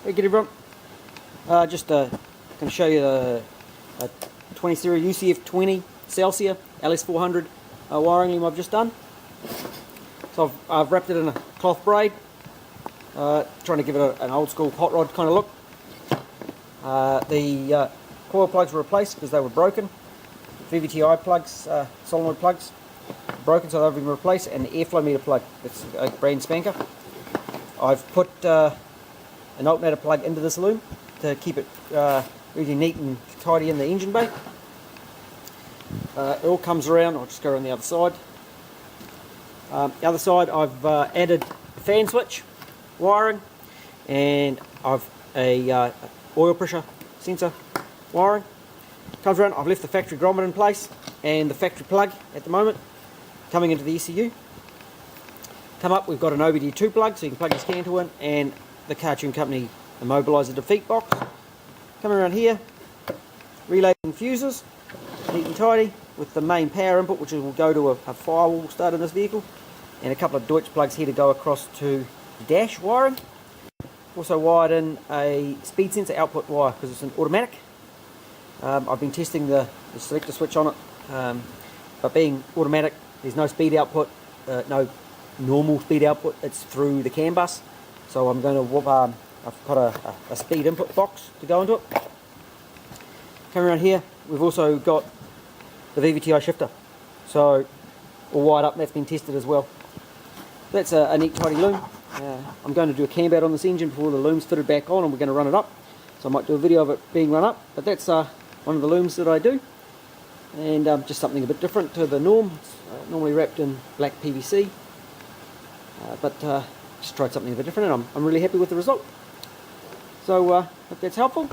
Hey, good everyone. Just going to show you the 20 series UCF 20 Celsius LS400 wiring loom I've just done. So I've wrapped it in a cloth braid, trying to give it an old school hot rod kind of look. The coil plugs were replaced because they were broken. VVti plugs, solenoid plugs, broken, so they've been replaced, and the airflow meter plug, it's a brand spanker. I've put an alternator plug into this loom to keep it really neat and tidy in the engine bay. It all comes around. I'll just go around the other side. The other side I've added a fan switch wiring, and I've a oil pressure sensor wiring. Comes around. I've left the factory grommet in place and the factory plug at the moment coming into the ECU. Come up, we've got an OBD2 plug so you can plug your scan tool in, and the Cartune Company Immobiliser defeat box. Coming around here, relays and fuses, neat and tidy, with the main power input, which will go to a firewall start in this vehicle, and a couple of Deutsch plugs here to go across to dash wiring. Also wired in a speed sensor output wire because it's an automatic. I've been testing the selector switch on it, but being automatic, there's no speed output, no normal speed output, it's through the CAN bus. So I'm going to, I've got a speed input box to go into it. Coming around here, we've also got the VVti shifter. So all wired up, and that's been tested as well. That's a neat tidy loom. I'm going to do a camber out on this engine before the loom's fitted back on, and we're going to run it up. So I might do a video of it being run up, but that's one of the looms that I do. And just something a bit different to the norm. It's normally wrapped in black PVC. But just tried something a bit different, and I'm really happy with the result. So hope that's helpful.